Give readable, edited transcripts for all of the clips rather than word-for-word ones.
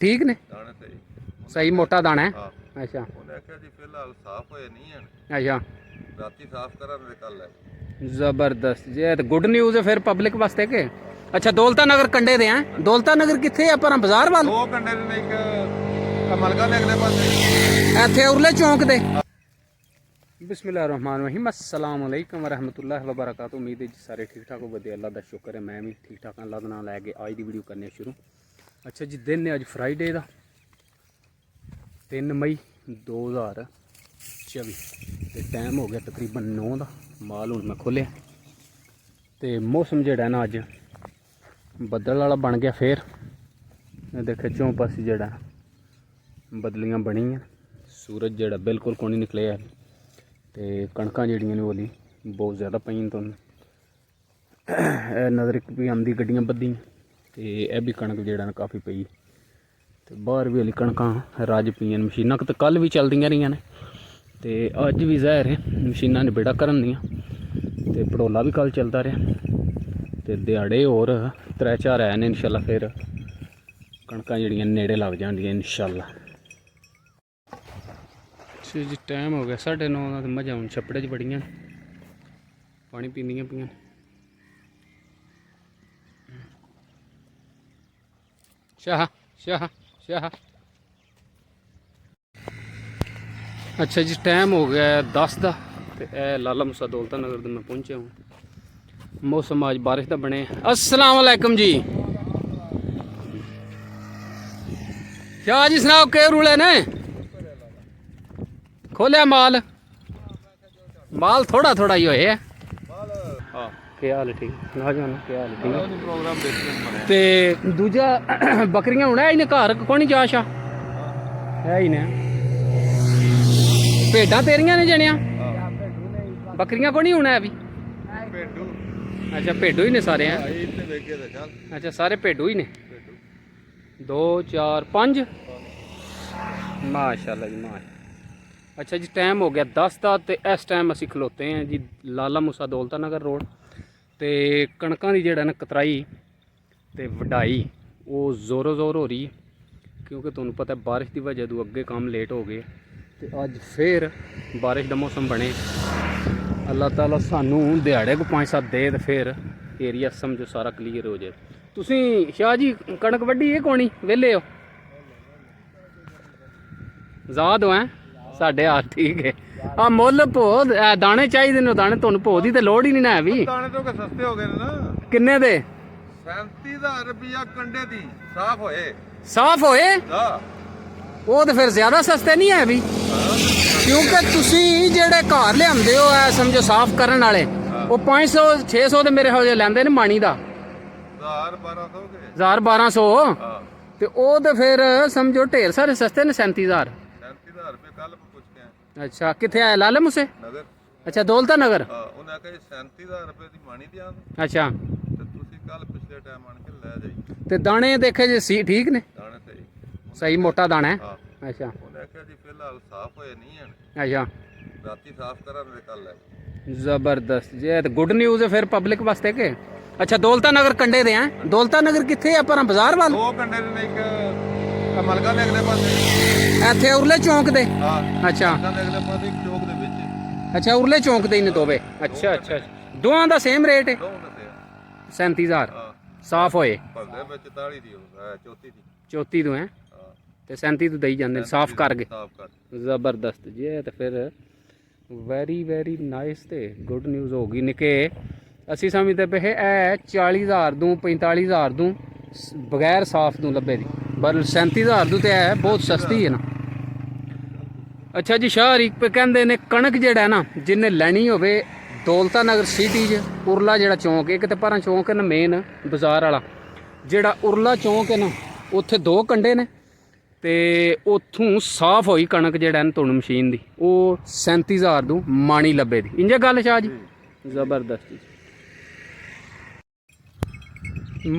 ठीक ने ਦਾਣੇ ਸਹੀ सही मोटा दाना है। ਹਾਂ अच्छा ਉਹਨੇ ਆਖਿਆ ਜੀ ਫਿਲਹਾਲ ਸਾਫ਼ ਹੋਏ ਨਹੀਂ ਹਨ अच्छा ਰਾਤੀ ਸਾਫ਼ ਕਰਾਂਗੇ ਕੱਲ ਹੈ जबरदस्त जी तो गुड न्यूज़ है फिर पब्लिक वास्ते के। अच्छा दौलता नगर कंडे दे हैं दौलता नगर कितने अपन बाजार वाल ਦੋ ਕੰਡੇ ਦੇ ਨੇ ਇੱਕ ਮਲਕਾ ਦੇ ਅਗਲੇ ਪਾਸੇ इथे उरले चौंक दे। बिस्मिल्लाहिर्रहमानिर्रहीम अस्सलाम वालेकुम वरहमतुल्लाहि वबरकातुहू। उम्मीद है जी सारे ठीक ठाक हो वधिया अल्लाह दा शुक्र है मैं भी ठीक ठाक हाँ। अल्लाह दा नाम लैके आज दी वीडियो करने शुरू। अच्छा जी दिन है अज फ्राइडे दा 3 मई 2024 ते टाइम हो गया तकरीबन 9 दा। माल हुण मैं खोलिया ते मौसम जेड़ा ना अज बदल वाला बन गया। फिर देखे चौं पासे जेड़ा बदलियां बनियां सूरज जेड़ा बिल्कुल कोई नहीं निकले है ते कणकां जेहड़ियां ने ओली बहुत ज़्यादा पईयां तुहानूं नज़र भी आंदी गड्डियां बद्धियां ते यह भी कणक जेड़ा ना काफ़ी पई ते बाहर भी हली कणकां रज पईयां मशीनां तो कल भी चलदियां रहियां ने ते अज भी ज़ाहिर है मशीनां ने बेड़ा करन दियां ते पड़ोला भी कल चलता रहा ते दिहाड़े होर 3-4 है ने इंशाल्लाह फिर कणकां जेहड़ियां नेड़े लग जांदियां इंशाल्लाह। जी टाइम हो गया 9:30 तो मझां हुण छप्पड़े च बड़ियां पानी पींदियां पियां। शाह शाह शाह। अच्छा जी टाइम हो गया 10 का तो यह लाला मूसा दौलता नगर मैं पहुंचे हूँ। मौसम आज बारिश का बने। अस्सलाम वालेकुम जी शाह जी सुनाओ के रूले ने खोलिया माल माल थोड़ा थोड़ा ही होए क्या हाल है ठीक ना जाना क्या हाल है ठीक ਪ੍ਰੋਗਰਾਮ ਦੇਖਣ ਬਣੇ ते दूजा बकरियां हुण है ही ने घर कोनी जा शा है ही ने भेडां तेरियां ने जनिया बकरियां को नहीं होना है अभी ਭੇਡੂ अच्छा भेडू ही ने सारे हैं। ਆਈ ਤੇ ਵੇਖੇ ਤੇ ਚੱਲ अच्छा सारे भेडू ही ने ਭੇਡੂ 2 4 5 माशाल्लाह जी माशा। अच्छा जी टाइम हो गया 10 का तो इस टाइम असी खलोते हैं जी लाला मूसा दौलता नगर रोड तो कणकों की जेड़ा ना कतराई तो वढाई वो जोरों जोर हो रही है क्योंकि तुहानूं पता है बारिश की वजह तो अगे काम लेट हो गए तो अज फिर बारिश का मौसम बने अल्लाह ताला सानू दिहाड़े को 5-7 दे तो फिर एरिया समझो सारा क्लीयर हो जाए। तुसीं शाह जी कणक वड्डी है कोनी वेले हो आज़ाद हो हैं साढ़े हाथ ठीक है आ मुੱਲ भो दाने चाहिए ने दाने तुहानूं भो की तो लोड़ ही नहीं ना है भी ਦਾਣੇ ਤੋਂ ਕਿ ਸਸਤੇ ਹੋ ਗਏ ਨੇ ਨਾ किन्ने दे 37000 ਰੁਪਇਆ ਕੰਡੇ ਦੀ ਸਾਫ਼ ਹੋਏ साफ होए ਦਾ वो तो फिर ज़्यादा सस्ते नहीं है भी क्योंकि तुसी जेड़े घर लियांदे हो है समझो साफ करन वाले वो 500-600 ਦੇ ਮੇਰੇ ਹੋਜੇ ਲੈਂਦੇ ਨੇ ਮਾਣੀ ਦਾ 1200 ਕੇ 1200 ਹਾਂ ਤੇ ਉਹ ਤੇ ਫਿਰ ਸਮਝੋ ਢੇਰ ਸਾਰੇ ਸਸਤੇ ਨੇ 37000 37000 ਰੁਪਏ ਕੱਲ ਪੁੱਛ ਕੇ ਆਇਆ अच्छा किथे आए लाले मुसे ਨਗਰ अच्छा दौलता नगर ਹਾਂ ਉਹਨੇ ਆਖਿਆ ਜੀ 37000 ਰੁਪਏ ਦੀ ਮਾਣੀ ਦਿਆਂ अच्छा ਤੇ ਤੁਸੀਂ ਕੱਲ ਪਿਛਲੇ ਟਾਈਮ ਆਣ ਕੇ ਲੈ ਜਾਈ ਤੇ ਦਾਣੇ ਦੇਖੇ ਜੇ ਸੀ ਠੀਕ ਨੇ ਦਾਣੇ ਸਹੀ ਸਹੀ ਮੋਟਾ ਦਾਣਾ ਹੈ ਹਾਂ अच्छा ਉਹਨੇ ਆਖਿਆ ਜੀ ਫਿਲਹਾਲ ਸਾਫ਼ ਹੋਏ ਨਹੀਂ ਹਨ अच्छा ਰਾਤੀ ਸਾਫ਼ ਕਰਾਂਗੇ ਕੱਲ ਹੈ जबरदस्त जी तो गुड न्यूज़ है फिर पब्लिक वास्ते के। अच्छा दौलता नगर कंडे दे हैं दौलता नगर किथे अपन बाजार वाल ਦੋ ਕੰਡੇ ਦੇ ਨੇ ਇੱਕ ਮਲਕਾ ਦੇ ਅਗਲੇ ਪਾਸੇ इथे उरले चौंक दे ਹਾਂ अच्छा ਮਲਕਾ ਦੇ ਅਗਲੇ ਪਾਸੇ ਇੱਕ ਚੌਕ ਦੇ ਵਿੱਚ अच्छा उरले चौंक दे ही ने दोवे अच्छा अच्छा दोवां दा सेम रेट है ਦੋ ਦੱਸਿਆ 37000 ਹਾਂ साफ होए ਭਰਦੇ ਵਿੱਚ 44 ਦੀ ਹੈ 34 ਦੀ 34 तो है ਹਾਂ ते 37 तो दई जांदे साफ कर गए ਸਾਫ਼ ਕਰ ਜ਼ਬਰਦਸਤ ਜੀ ਇਹ ਤਾਂ ਫਿਰ ਵੈਰੀ ਨਾਈਸ ਤੇ ਗੁੱਡ ਨਿਊਜ਼ ਹੋ ਗਈ ਨਿੱਕੇ ਅਸੀਂ ਸਮਝਦੇ ਪਏ ਇਹ 40000 ਦੂੰ 45000 ਦੂੰ ਬਗੈਰ ਸਾਫ ਦੂੰ ਲੱਭੇ ਦੀ ਪਰ 37000 ਦੂੰ ਤੇ ਹੈ ਬਹੁਤ ਸਸਤੀ ਹੈ ਨਾ। ਅੱਛਾ ਜੀ ਸ਼ਾਹਰੀਕ ਪੇ ਕਹਿੰਦੇ ਨੇ ਕਣਕ ਜਿਹੜਾ ਨਾ ਜਿੰਨੇ ਲੈਣੀ ਹੋਵੇ ਦੌਲਤਾ ਨਗਰ ਸਿਟੀ 'ਚ ਉਰਲਾ ਜਿਹੜਾ ਚੌਂਕ ਇੱਕ ਤੇ ਪਰਾਂ ਚੌਂਕ ਹੈ ਨਾ ਮੇਨ ਬਾਜ਼ਾਰ ਵਾਲਾ ਜਿਹੜਾ ਉਰਲਾ ਚੌਂਕ ਹੈ ਨਾ ਉੱਥੇ 2 ਕੰਡੇ ਨੇ ਤੇ ਉੱਥੋਂ ਸਾਫ਼ ਹੋਈ ਕਣਕ ਜਿਹੜਾ ਨਾ ਤੁਹਾਨੂੰ ਮਸ਼ੀਨ ਦੀ ਉਹ 37000 ਦੂ ਮਾਣੀ ਲੱਭੇ ਦੀ ਇੰਜੇ ਗੱਲ ਸ਼ਾਹ ਜੀ ਜ਼ਬਰਦਸਤ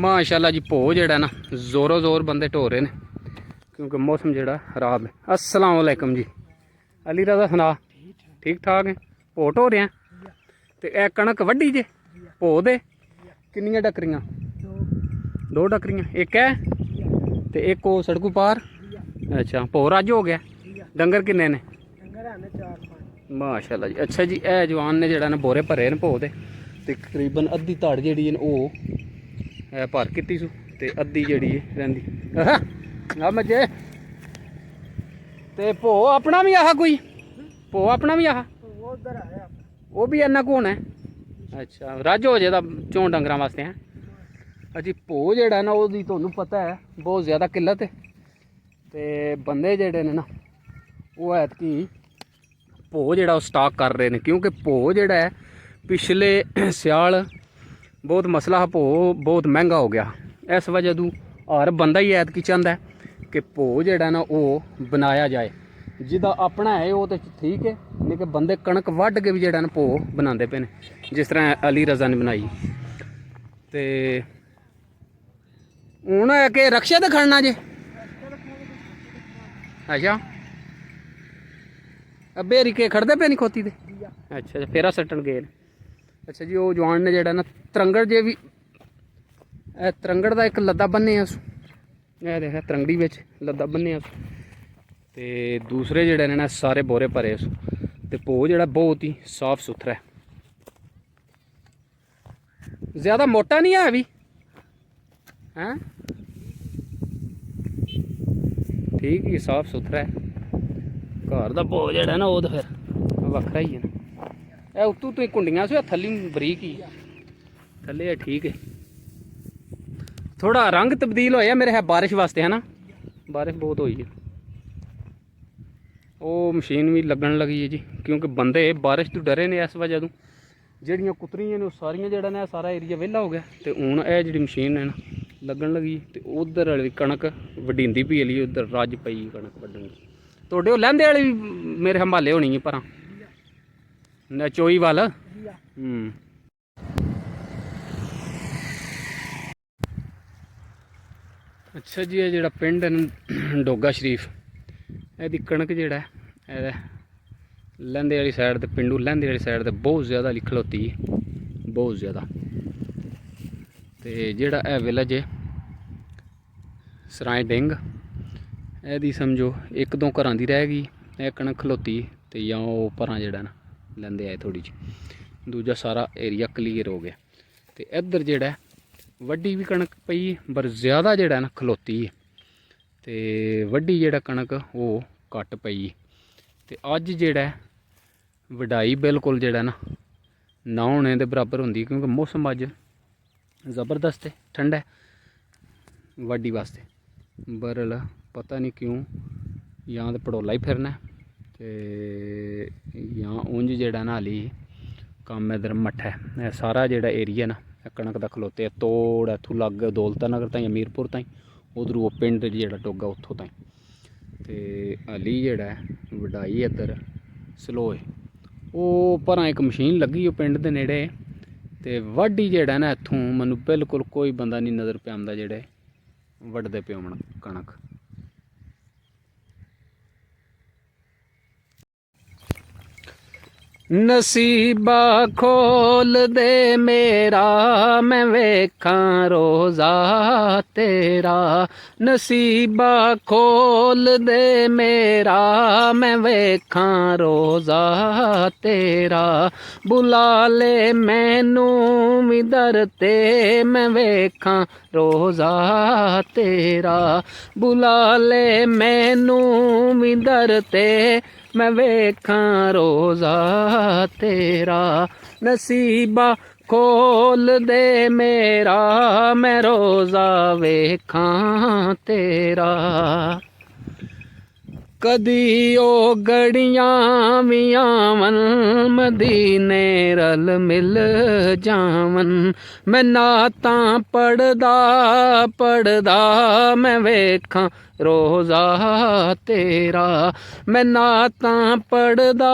ਮਾਸ਼ਾਅੱਲਾ ਜੀ ਭੋ ਜਿਹੜਾ ਨਾ ਜ਼ੋਰੋ ਜ਼ੋਰ ਬੰਦੇ ਢੋ ਰਹੇ ਨੇ ਕਿਉਂਕਿ ਮੌਸਮ ਜਿਹੜਾ ਖਰਾਬ ਹੈ। अस्सलाम वालेकुम जी अली रज़ा सुना ठीक ठाक है भो ढो रहे हैं तो यह कणक वड्डी जे भो दे किन्नियां डकरियां 2 डकरियां एक है ਤੇ ਇੱਕ ਉਹ ਸੜਕੂ ਪਾਰ ਅੱਛਾ ਭੋਰ ਅੱਜ ਹੋ ਗਿਆ ਡੰਗਰ ਕਿੰਨੇ ਨੇ ਮਾਸ਼ਾਅੱਲਾ ਜੀ ਅੱਛਾ ਜੀ ਇਹ ਜਵਾਨ ਨੇ ਜਿਹੜਾ ਨਾ ਬੋਰੇ ਭਰੇ ਨੇ ਭੋ ਦੇ ਤੇ ਤਕਰੀਬਨ ਅੱਧੀ ਧੜ ਜਿਹੜੀ ਹੈ ਉਹ ਹੈ ਭਰ ਕੀਤੀ ਸੂ ਤੇ ਅੱਧੀ ਜਿਹੜੀ ਹੈ ਰਹਿੰਦੀ ਆ ਮੱਜੇ ਤੇ ਭੋ ਆਪਣਾ ਵੀ ਆਹ ਕੋਈ ਭੋ ਆਪਣਾ ਵੀ ਆਹ ਉਹ ਵੀ ਇੰਨਾ ਕੋਣ ਹੈ ਅੱਛਾ ਰੱਜ ਹੋ ਜੇ ਦਾ ਚੋਂ ਡੰਗਰਾਂ ਵਾਸਤੇ ਹੈ ਅਜੀ ਭੋ ਜਿਹੜਾ ਨਾ ਉਹਦੀ ਤੁਹਾਨੂੰ ਪਤਾ ਹੈ ਬਹੁਤ ਜ਼ਿਆਦਾ ਕਿੱਲਤ ਹੈ ਤੇ ਬੰਦੇ ਜਿਹੜੇ ਨੇ ਨਾ ਉਹ ਐਤਕੀ ਭੋ ਜਿਹੜਾ ਉਹ ਸਟਾਕ ਕਰ ਰਹੇ ਨੇ ਕਿਉਂਕਿ ਭੋ ਜਿਹੜਾ ਹੈ ਪਿਛਲੇ ਸਿਆਲ ਬਹੁਤ ਮਸਲਾ ਭੋ ਬਹੁਤ ਮਹਿੰਗਾ ਹੋ ਗਿਆ ਇਸ ਵਜ੍ਹਾ ਤੋਂ ਹਰ ਬੰਦਾ ਹੀ ਐਤਕੀ ਚਾਹੁੰਦਾ ਕਿ ਭੋ ਜਿਹੜਾ ਨਾ ਉਹ ਬਣਾਇਆ ਜਾਏ ਜਿਹਦਾ ਆਪਣਾ ਹੈ ਉਹ ਤਾਂ ਠੀਕ ਹੈ ਨਹੀਂ ਕਿ ਬੰਦੇ ਕਣਕ ਵੱਢ ਕੇ ਵੀ ਜਿਹੜਾ ਨਾ ਭੋ ਬਣਾਉਂਦੇ ਪਏ ਨੇ ਜਿਸ ਤਰ੍ਹਾਂ ਅਲੀ ਰਜ਼ਾ ਨੇ ਬਣਾਈ ਤੇ ਹੁਣ ਹੈ ਕਿ ਰਕਸ਼ੇ ਤੇ ਖੜਨਾ ਜੇ ਅੱਛਾ ਬੇਰੀ ਕੇ ਖੜਦੇ ਪਏ ਨਹੀਂ ਖੋਤੀ ਤੇ ਅੱਛਾ ਫੇਰਾ ਸੱਟਣ ਗਏ ਨੇ ਅੱਛਾ ਜੀ ਉਹ ਜਵਾਨ ਨੇ ਜਿਹੜਾ ਨਾ ਤਰੰਗੜ ਜੇ ਵੀ ਇਹ ਤਰੰਗੜ ਦਾ ਇੱਕ ਲੱਦਾ ਬੰਨਿਆ ਇਹ ਦੇਖਿਆ ਤਰੰਗੜੀ ਵਿੱਚ ਲੱਦਾ ਬੰਨਿਆ ਤੇ ਦੂਸਰੇ ਜਿਹੜੇ ਨੇ ਨਾ ਸਾਰੇ ਬੋਰੇ ਭਰੇ ਤੇ ਭੋ ਜਿਹੜਾ ਬਹੁਤ ਹੀ ਸਾਫ ਸੁਥਰਾ ਹੈ ਜ਼ਿਆਦਾ ਮੋਟਾ ਨਹੀਂ ਹੈ ਵੀ ਹੈਂ ਠੀਕ ਹੀ ਸਾਫ ਸੁਥਰਾ ਹੈ ਘਰ ਦਾ ਭੋ ਜਿਹੜਾ ਨਾ ਉਹ ਤਾਂ ਫਿਰ ਵੱਖਰਾ ਹੀ ਹੈ ਨਾ ਇਹ ਉੱਤੋਂ ਤੋਂ ਕੁੰਡੀਆਂ ਸੀ ਥੱਲੇ ਬਰੀਕ ਹੀ ਥੱਲੇ ਹੈ ਠੀਕ ਹੈ ਥੋੜਾ ਰੰਗ ਤਬਦੀਲ ਹੋਇਆ ਮੇਰੇ ਹੈ ਬਾਰਿਸ਼ ਵਾਸਤੇ ਹੈ ਨਾ ਬਾਰਿਸ਼ ਬਹੁਤ ਹੋਈ ਹੈ ਉਹ ਮਸ਼ੀਨ ਵੀ ਲੱਗਣ ਲੱਗੀ ਹੈ ਜੀ ਕਿਉਂਕਿ ਬੰਦੇ ਬਾਰਿਸ਼ ਤੋਂ ਡਰੇ ਨੇ ਇਸ ਵਜ੍ਹਾ ਤੋਂ ਜਿਹੜੀਆਂ ਕੁਤਰੀਆਂ ਨੇ ਉਹ ਸਾਰੀਆਂ ਜਿਹੜਾ ਨੇ ਸਾਰਾ ਏਰੀਆ ਵਿਹਲਾ ਹੋ ਗਿਆ ਤੇ ਹੁਣ ਇਹ ਜਿਹੜੀ ਮਸ਼ੀਨ ਹੈ ਨਾ ਲੱਗਣ ਲੱਗੀ ਤੇ ਉਧਰ ਵਾਲੀ ਕਣਕ ਵਢੀਂਦੀ ਪਈ ਲਈ ਉਧਰ ਰੱਜ ਪਈ ਕਣਕ ਵੱਢਣ ਦੀ ਤੁਹਾਡੇ ਉਹ ਲਹਿੰਦੇ ਵਾਲੀ ਵੀ ਮੇਰੇ ਹਮਾਲੇ ਹੋਣੀ ਹੈ ਪਰਾਂ ਚੋਈ ਵੱਲ ਅੱਛਾ ਜੀ ਇਹ ਜਿਹੜਾ ਪਿੰਡ ਹੈ ਡੋਗਾ ਸ਼ਰੀਫ ਇਹਦੀ ਕਣਕ ਜਿਹੜਾ ਇਹ ਲਹਿੰਦੇ ਵਾਲੀ ਸਾਈਡ ਤੇ ਪਿੰਡੂ ਲਹਿੰਦੇ ਵਾਲੀ ਸਾਈਡ ਤੇ ਬਹੁਤ ਜ਼ਿਆਦਾ ਖਲੋਤੀ ਹੈ ਬਹੁਤ ਜ਼ਿਆਦਾ ਤੇ ਜਿਹੜਾ ਇਹ ਵਿਲੇਜ ਹੈ ਸਰਾਏ ਡਿੰਗ ਇਹਦੀ ਸਮਝੋ ਇੱਕ ਦੋ ਘਰਾਂ ਦੀ ਰਹਿ ਗਈ ਇਹ ਕਣਕ ਖਲੋਤੀ ਤੇ ਜਾਂ ਉਹ ਪਰਾਂ ਜਿਹੜਾ ਨਾ ਲੈਂਦੇ ਆਏ ਥੋੜੀ ਜਿਹੀ ਦੂਜਾ ਸਾਰਾ ਏਰੀਆ ਕਲੀਅਰ ਹੋ ਗਿਆ ਤੇ ਇੱਧਰ ਜਿਹੜਾ ਵੱਡੀ ਵੀ ਕਣਕ ਪਈ ਪਰ ਜ਼ਿਆਦਾ ਜਿਹੜਾ ਨਾ ਖਲੋਤੀ ਹੈ ਤੇ ਵੱਡੀ ਜਿਹੜਾ ਕਣਕ ਉਹ ਘੱਟ ਪਈ ਤੇ ਅੱਜ ਜਿਹੜਾ ਵਢਾਈ ਬਿਲਕੁਲ ਜਿਹੜਾ ਨਾ ਹੋਣੇ ਦੇ ਬਰਾਬਰ ਹੁੰਦੀ ਕਿਉਂਕਿ ਮੌਸਮ ਅੱਜ ਜ਼ਬਰਦਸਤ ਹੈ ਠੰਡਾ ਹੈ ਵਾਢੀ ਵਾਸਤੇ ਬਰਲ ਪਤਾ ਨਹੀਂ ਕਿਉਂ ਜਾਂ ਤਾਂ ਪੜੋਲਾ ਹੀ ਫਿਰਨਾ ਤੇ ਜਾਂ ਉਂਝ ਜਿਹੜਾ ਨਾ ਹਾਲੀ ਕੰਮ ਇਧਰ ਮੱਠਾ ਹੈ ਇਹ ਸਾਰਾ ਜਿਹੜਾ ਏਰੀਆ ਨਾ ਕਣਕ ਦਾ ਖਲੋਤੇ ਤੋੜ ਇੱਥੋਂ ਲੱਗ ਦੌਲਤਾ ਨਗਰ ਤਾਈਂ ਅਮੀਰਪੁਰ ਤਾਈਂ ਉਧਰੋਂ ਉਹ ਪਿੰਡ ਜਿਹੜਾ ਟੋਗਾ ਉੱਥੋਂ ਤਾਈਂ ਤੇ ਹਾਲੀ ਜਿਹੜਾ ਵਢਾਈ ਇੱਧਰ ਸਲੋ ਹੈ ਉਹ ਪਰਾਂ ਇੱਕ ਮਸ਼ੀਨ ਲੱਗੀ ਉਹ ਪਿੰਡ ਦੇ ਨੇੜੇ ਤੇ ਵਾਢੀ ਜਿਹੜਾ ਨਾ ਇੱਥੋਂ ਮੈਨੂੰ ਬਿਲਕੁਲ ਕੋਈ ਬੰਦਾ ਨਹੀਂ ਨਜ਼ਰ ਪਿਆ ਆਉਂਦਾ ਜਿਹੜੇ ਵੱਢਦੇ ਪਏ ਹੋਣ ਕਣਕ ਨਸੀਬਾ ਖੋਲ ਦੇ ਮੇਰਾ ਮੈਂ ਵੇਖਾਂ ਰੋਜ਼ਾ ਤੇਰਾ ਨਸੀਬਾ ਖੋਲ ਦੇ ਮੇਰਾ ਮੈਂ ਵੇਖਾਂ ਰੋਜ਼ਾ ਤੇਰਾ ਬੁਲਾ ਲੈ ਮੈਨੂੰ ਵੀ ਦਰ ਤੇ ਮੈਂ ਵੇਖਾਂ ਰੋਜ਼ਾ ਤੇਰਾ ਬੁਲਾ ਲੈ ਮੈਨੂੰ ਵੀ ਦਰ ਤੇ मैं वेखां रोज़ा तेरा नसीबा खोल दे मेरा मैं रोज़ा वेखां तेरा कदी ओ गड़ियां भी आवन मदीने रल मिल जावन मैं नातां पढ़दा मैं वेखां रोज़ा तेरा मैं नातां पढ़दा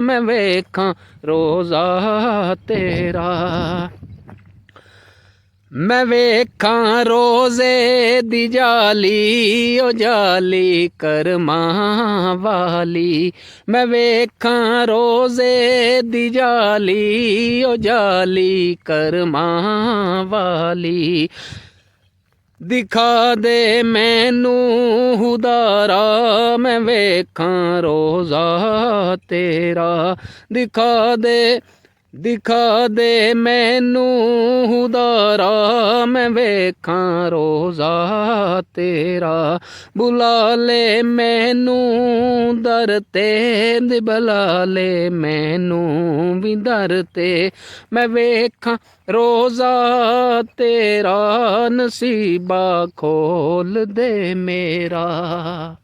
मैं वेखां रोज़ा तेरा मैं वेखां रोज़े दी जाली ओ जाली करमां वाली मैं वेखां रोज़े दी जाली ओ जाली करमां वाली ਦਿਖਾ ਦੇ ਮੈਨੂੰ ਹੁਦਾਰਾ ਮੈਂ ਵੇਖਾਂ ਰੋਜ਼ਾ ਤੇਰਾ ਦਿਖਾ ਦੇ ਮੈਨੂੰ ਹੁਦਾਰਾ ਮੈਂ ਵੇਖਾਂ ਰੋਜ਼ਾ ਤੇਰਾ ਬੁਲਾ ਲੈ ਮੈਨੂੰ ਦਰ ਤੇ ਬੁਲਾ ਲੈ ਮੈਨੂੰ ਵੀ ਦਰ ਤੇ ਮੈਂ ਵੇਖਾਂ ਰੋਜ਼ਾ ਤੇਰਾ ਨਸੀਬਾ ਖੋਲ ਦੇ ਮੇਰਾ।